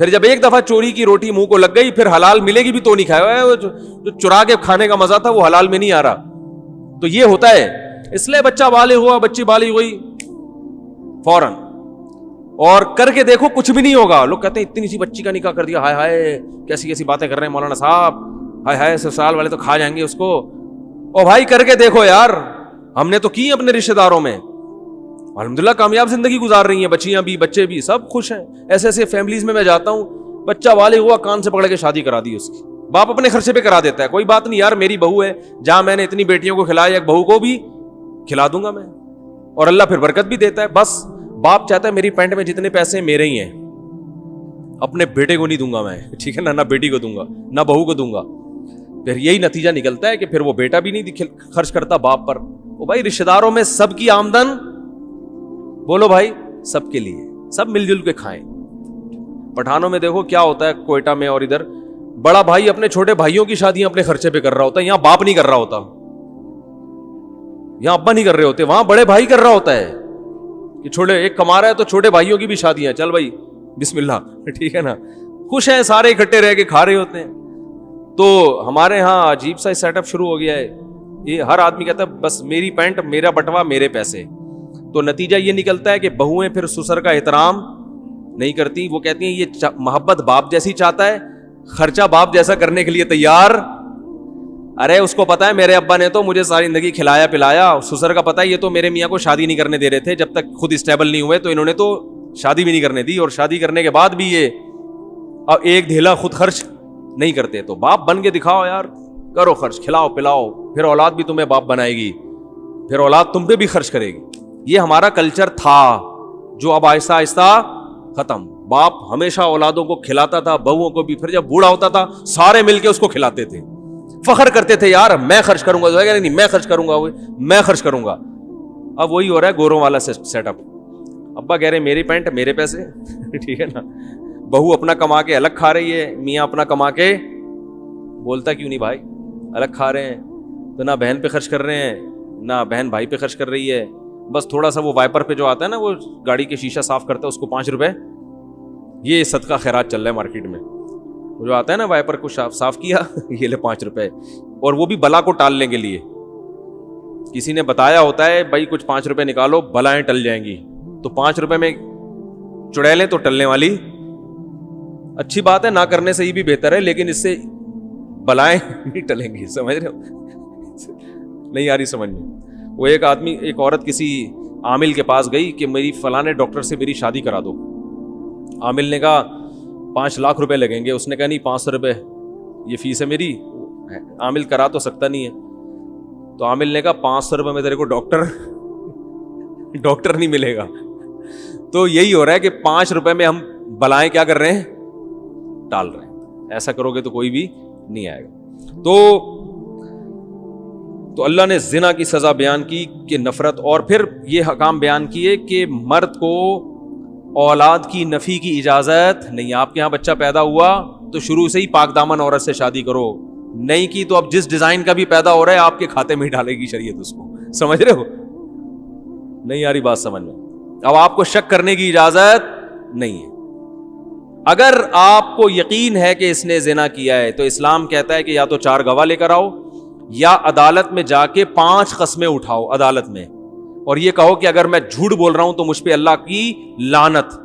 پھر جب ایک دفعہ چوری کی روٹی منہ کو لگ گئی پھر حلال ملے گی بھی تو نہیں کھایا، جو چرا کے کھانے کا مزہ تھا وہ حلال میں نہیں آ رہا. تو یہ ہوتا ہے. اس لیے بچہ بالغ ہوا، بچی بالغ ہوئی، فوراً اور کر کے دیکھو کچھ بھی نہیں ہوگا. لوگ کہتے ہیں اتنی سی بچی کا نکاح کر دیا، ہائے ہائے کیسی کیسی باتیں کر رہے ہیں مولانا صاحب، ہائے ہائے سسرال والے تو کھا جائیں گے اس کو. او بھائی کر کے دیکھو یار، ہم نے تو کی اپنے رشتے داروں میں، الحمدللہ کامیاب زندگی گزار رہی ہیں، بچیاں بھی بچے بھی سب خوش ہیں. ایسے ایسے فیملیز میں جاتا ہوں، بچہ بالغ ہوا کان سے پکڑ کے شادی کرا دی اس کی، باپ اپنے خرچے پہ کرا دیتا ہے، کوئی بات نہیں یار میری بہو ہے، جہاں میں نے اتنی بیٹیوں کو کھلایا ایک بہو کو بھی کھلا دوں گا میں، اور اللہ پھر برکت بھی دیتا ہے. بس باپ چاہتا ہے میری پینٹ میں جتنے پیسے میرے ہی ہیں، اپنے بیٹے کو نہیں دوں گا میں، ٹھیک ہے نا، نہ بیٹی کو دوں گا نہ بہو کو دوں گا. پھر یہی نتیجہ نکلتا ہے کہ پھر وہ بیٹا بھی نہیں خرچ کرتا باپ پر. وہ بھائی رشتے داروں میں سب کی آمدن، بولو بھائی سب کے لیے، سب مل جل کے کھائیں. پٹھانوں میں دیکھو کیا ہوتا ہے کوئٹہ میں اور ادھر، بڑا بھائی اپنے چھوٹے بھائیوں کی شادیاں اپنے خرچے پہ کر رہا ہوتا ہے، یہاں باپ نہیں کر رہا ہوتا، یہاں ابا نہیں کر رہے ہوتے، وہاں بڑے بھائی کر رہا ہوتا ہے کہ چھوٹے ایک کما رہا ہے تو چھوٹے بھائیوں کی بھی شادیاں، چل بھائی بسم اللہ، ٹھیک ہے نا، خوش ہیں سارے اکٹھے رہ کے کھا رہے ہوتے ہیں. تو ہمارے ہاں عجیب سا سیٹ اپ شروع ہو گیا ہے، یہ ہر آدمی کہتا ہے بس میری پینٹ میرا بٹوا میرے پیسے. تو نتیجہ یہ نکلتا ہے کہ بہویں پھر سسر کا احترام نہیں کرتی، وہ کہتی ہیں یہ محبت باپ جیسی چاہتا ہے، خرچہ باپ جیسا کرنے کے لیے تیار. ارے اس کو پتا ہے میرے ابا نے تو مجھے ساری زندگی کھلایا پلایا، سسر کا پتا ہے یہ تو میرے میاں کو شادی نہیں کرنے دے رہے تھے جب تک خود اسٹیبل نہیں ہوئے، تو انہوں نے تو شادی بھی نہیں کرنے دی، اور شادی کرنے کے بعد بھی یہ اب ایک دھیلا خود خرچ نہیں کرتے. تو باپ بن کے دکھاؤ یار، کرو خرچ، کھلاؤ پلاؤ، پھر اولاد بھی تمہیں باپ بنائے گی، پھر اولاد تم پہ بھی خرچ کرے گی. یہ ہمارا کلچر تھا جو اب آہستہ آہستہ ختم. باپ ہمیشہ اولادوں کو کھلاتا تھا، بہوؤں کو بھی، پھر جب بوڑھا ہوتا تھا سارے مل کے اس کو کھلاتے تھے، فخر کرتے تھے یار میں خرچ کروں گا، نہیں میں خرچ کروں گا، میں خرچ کروں گا. اب وہی ہو رہا ہے گوروں والا سیٹ اپ. ابا کہہ رہے میری پینٹ میرے پیسے، ٹھیک ہے نا، بہو اپنا کما کے الگ کھا رہی ہے، میاں اپنا کما کے، بولتا کیوں نہیں بھائی الگ کھا رہے ہیں، تو نہ بہن پہ خرچ کر رہے ہیں نہ بہن بھائی پہ خرچ کر رہی ہے، بس تھوڑا سا وہ وائپر پہ جو آتا ہے نا، وہ گاڑی کے شیشہ صاف کرتا ہے اس کو 5 روپے، یہ صدقہ خیرات چل رہا ہے مارکیٹ میں، وہ جو آتا ہے نا وائپر کو صاف کیا یہ لے 5 روپے، اور وہ بھی بلا کو ٹالنے کے لیے. کسی نے بتایا ہوتا ہے بھائی کچھ 5 روپے نکالو بلائیں ٹل جائیں گی، تو 5 روپے میں چڑیلیں تو ٹلنے والی اچھی بات ہے، نہ کرنے سے یہ بھی بہتر ہے، لیکن اس سے بلائیں نہیں ٹلیں گی. سمجھ رہے ہو؟ نہیں آ رہی سمجھ میں. وہ ایک عورت کسی عامل کے پاس گئی کہ میری فلانے ڈاکٹر سے میری شادی کرا دو. عامل نے کہا 5 لاکھ روپے لگیں گے. اس نے کہا نہیں 500 روپے یہ فیس ہے میری. عامل کرا تو سکتا نہیں ہے. تو عامل نے کہا 500 روپے میں تیرے کو ڈاکٹر نہیں ملے گا. تو یہی ہو رہا ہے کہ 5 روپے میں ہم بلائیں کیا کر رہے ہیں، ٹال رہے ہیں. ایسا کرو گے تو کوئی بھی نہیں آئے گا. تو اللہ نے زنا کی سزا بیان کی کہ نفرت، اور پھر یہ حکام بیان کیے کہ مرد کو اولاد کی نفی کی اجازت نہیں. آپ کے ہاں بچہ پیدا ہوا تو شروع سے ہی پاک دامن عورت سے شادی کرو، نہیں کی تو اب جس ڈیزائن کا بھی پیدا ہو رہا ہے آپ کے کھاتے میں ہی ڈالے گی شریعت اس کو. سمجھ رہے ہو؟ نہیں آ رہی بات سمجھ میں؟ اب آپ کو شک کرنے کی اجازت نہیں ہے. اگر آپ کو یقین ہے کہ اس نے زنا کیا ہے تو اسلام کہتا ہے کہ یا تو 4 گواہ لے کر آؤ، یا عدالت میں جا کے 5 قسمیں اٹھاؤ عدالت میں، اور یہ کہو کہ اگر میں جھوٹ بول رہا ہوں تو مجھ پہ اللہ کی لعنت.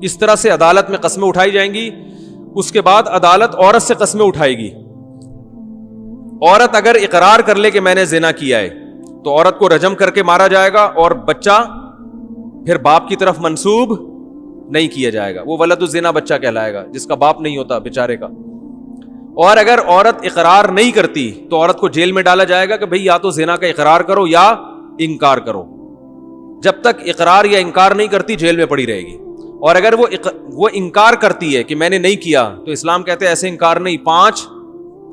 اس طرح سے عدالت میں قسمیں اٹھائی جائیں گی. اس کے بعد عدالت عورت سے قسمیں اٹھائے گی. عورت اگر اقرار کر لے کہ میں نے زنا کیا ہے تو عورت کو رجم کر کے مارا جائے گا، اور بچہ پھر باپ کی طرف منسوب نہیں کیا جائے گا. وہ ولد الزنا بچہ کہلائے گا جس کا باپ نہیں ہوتا بیچارے کا. اور اگر عورت اقرار نہیں کرتی تو عورت کو جیل میں ڈالا جائے گا کہ بھئی یا تو زنا کا اقرار کرو یا انکار کرو. جب تک اقرار یا انکار نہیں کرتی جیل میں پڑی رہے گی. اور اگر وہ انکار کرتی ہے کہ میں نے نہیں کیا تو اسلام کہتے ہیں ایسے انکار نہیں، 5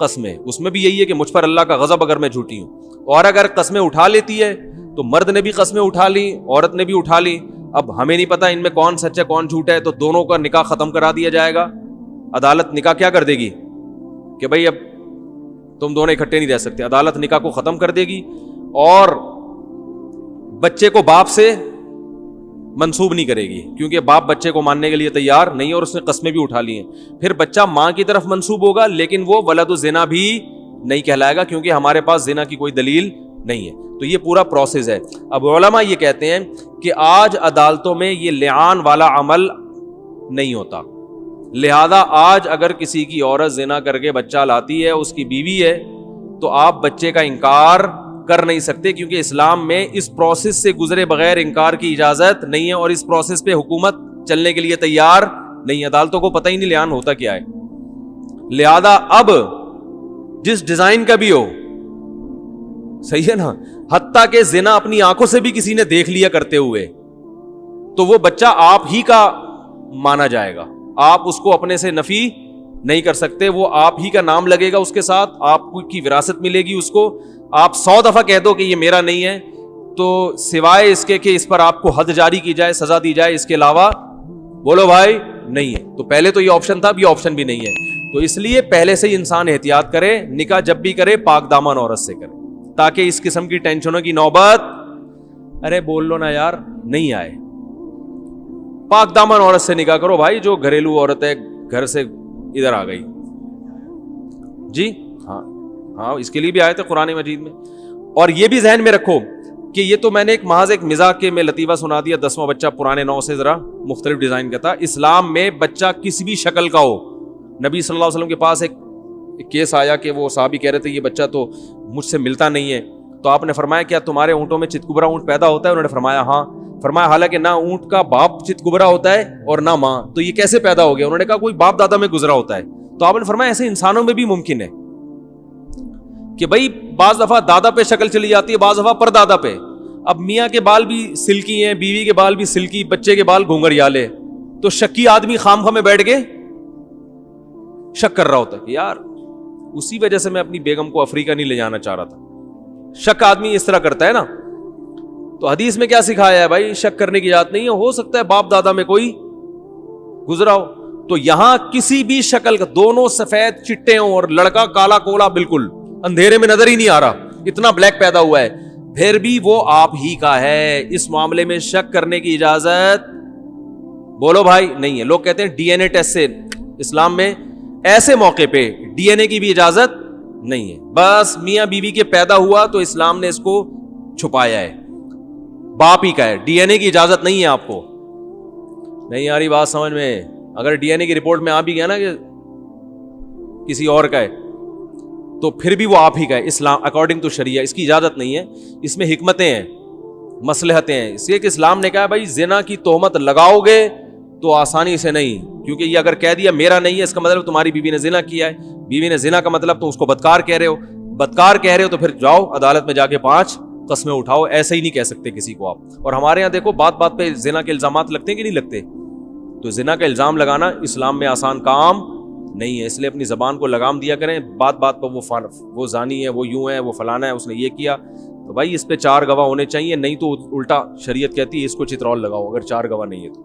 قسمیں. اس میں بھی یہی ہے کہ مجھ پر اللہ کا غضب اگر میں جھوٹی ہوں. اور اگر قسمیں اٹھا لیتی ہے تو مرد نے بھی قسمیں اٹھا لی، عورت نے بھی اٹھا لی. اب ہمیں نہیں پتا ان میں کون سچ ہے کون جھوٹ ہے، تو دونوں کا نکاح ختم کرا دیا جائے گا. عدالت نکاح کیا کر دے گی کہ بھئی اب تم دونوں اکٹھے نہیں رہ سکتے. عدالت نکاح کو ختم کر دے گی، اور بچے کو باپ سے منسوب نہیں کرے گی, کیونکہ باپ بچے کو ماننے کے لیے تیار نہیں ہے اور اس نے قسمیں بھی اٹھا لی ہیں. پھر بچہ ماں کی طرف منسوب ہوگا لیکن وہ ولد الزنا بھی نہیں کہلائے گا, کیونکہ ہمارے پاس زنا کی کوئی دلیل نہیں ہے. تو یہ پورا پروسیس ہے. اب علماء یہ کہتے ہیں کہ آج عدالتوں میں یہ لعان والا عمل نہیں ہوتا, لہذا آج اگر کسی کی عورت زنا کر کے بچہ لاتی ہے, اس کی بیوی ہے, تو آپ بچے کا انکار کر نہیں سکتے, کیونکہ اسلام میں اس پروسیس سے گزرے بغیر انکار کی اجازت نہیں ہے, اور اس پروسیس پہ حکومت چلنے کے لیے تیار نہیں ہے. عدالتوں کو پتہ ہی نہیں لعان ہوتا کیا ہے. لہذا اب جس ڈیزائن کا بھی ہو, صحیح ہے نا, حتیٰ کہ زنا اپنی آنکھوں سے بھی کسی نے دیکھ لیا کرتے ہوئے, تو وہ بچہ آپ ہی کا مانا جائے گا, آپ اس کو اپنے سے نفی نہیں کر سکتے, وہ آپ ہی کا نام لگے گا اس کے ساتھ, آپ کی وراثت ملے گی اس کو. آپ 100 دفعہ کہہ دو کہ یہ میرا نہیں ہے, تو سوائے اس کے کہ اس پر آپ کو حد جاری کی جائے, سزا دی جائے, اس کے علاوہ بولو بھائی نہیں ہے. تو پہلے تو یہ آپشن تھا, اب یہ آپشن بھی نہیں ہے. تو اس لیے پہلے سے ہی انسان احتیاط کرے, نکاح جب بھی کرے پاک دامن عورت سے کرے, تاکہ اس قسم کی ٹینشنوں کی نوبت, ارے بول لو نا یار, نہیں آئے. پاک دامن عورت سے نکاح کرو بھائی, جو گھریلو عورت ہے, گھر سے ادھر آ گئی جی, ہاں اس کے لیے بھی آئے تھے قرآن مجید میں. اور یہ بھی ذہن میں رکھو کہ یہ تو میں نے محض ایک مزاح کے میں لطیفہ سنا دیا, 10واں بچہ پرانے 9 سے ذرا مختلف ڈیزائن کا تھا. اسلام میں بچہ کسی بھی شکل کا ہو, نبی صلی اللہ علیہ وسلم کے پاس ایک کیس آیا کہ وہ صحابی کہہ رہے تھے یہ بچہ تو مجھ سے ملتا نہیں ہے, تو آپ نے فرمایا کیا تمہارے اونٹوں میں چتکبرا اونٹ پیدا ہوتا ہے؟ انہوں نے فرمایا ہاں. فرمایا حالانکہ نہ اونٹ کا باپ چتکبرا ہوتا ہے اور نہ ماں, تو یہ کیسے پیدا ہو گیا؟ انہوں نے کہا کوئی باپ دادا میں گزرا ہوتا ہے. تو آپ نے فرمایا ایسے انسانوں میں بھی ممکن ہے کہ بھائی بعض دفعہ دادا پہ شکل چلی جاتی ہے, بعض دفعہ پر دادا پہ. اب میاں کے بال بھی سلکی ہیں, بیوی کے بال بھی سلکی, بچے کے بال گھونگھریالے, تو شکی آدمی خام خواہ میں بیٹھ کے شک کر رہا ہوتا ہے کہ یار اسی وجہ سے میں اپنی بیگم کو افریقہ نہیں لے جانا چاہ رہا تھا. شک آدمی اس طرح کرتا ہے نا. تو حدیث میں کیا سکھایا ہے بھائی؟ شک کرنے کی اجازت نہیں ہے, ہو سکتا ہے باپ دادا میں کوئی گزرا ہو. تو یہاں کسی بھی شکل کا, دونوں سفید چٹے ہوں اور لڑکا کالا کولا, بالکل اندھیرے میں نظر ہی نہیں آ رہا, اتنا بلیک پیدا ہوا ہے, پھر بھی وہ آپ ہی کا ہے. اس معاملے میں شک کرنے کی اجازت بولو بھائی نہیں ہے. لوگ کہتے ہیں ڈی این اے ٹیسٹ سے, اسلام میں ایسے موقع پہ ڈی این اے کی بھی اجازت نہیں ہے. بس میاں بیوی کے پیدا ہوا تو اسلام نے اس کو چھپایا ہے, باپ ہی کا ہے, ڈی این اے کی اجازت نہیں ہے آپ کو. نہیں آ رہی بات سمجھ میں؟ اگر ڈی این اے کی رپورٹ میں آ بھی گیا نا کہ کسی اور کا ہے, تو پھر بھی وہ آپ ہی کا ہے. اسلام اکارڈنگ ٹو شریعہ اس کی اجازت نہیں ہے. اس میں حکمتیں ہیں, مصلحتیں ہیں, اس لیے کہ اسلام نے کہا بھائی زنا کی تہمت لگاؤ گے تو آسانی سے نہیں, کیونکہ یہ اگر کہہ دیا میرا نہیں ہے, اس کا مطلب تمہاری بیوی نے زنا کیا ہے. بیوی نے زنا کا مطلب تو اس کو بدکار کہہ رہے ہو, بدکار کہہ رہے ہو تو پھر جاؤ عدالت میں جا کے 5 قسمیں اٹھاؤ. ایسے ہی نہیں کہہ سکتے کسی کو آپ. اور ہمارے یہاں دیکھو بات بات پہ زنا کے الزامات لگتے ہیں کہ نہیں لگتے؟ تو زنا کا الزام لگانا اسلام میں آسان کام نہیں ہے, اس لیے اپنی زبان کو لگام دیا کریں. بات بات پر وہ زانی ہے, وہ یوں ہے, وہ فلانا ہے, اس نے یہ کیا, تو بھائی اس پہ 4 گواہ ہونے چاہیے, نہیں تو الٹا شریعت کہتی ہے اس کو چترول لگاؤ اگر 4 گواہ نہیں ہے تو.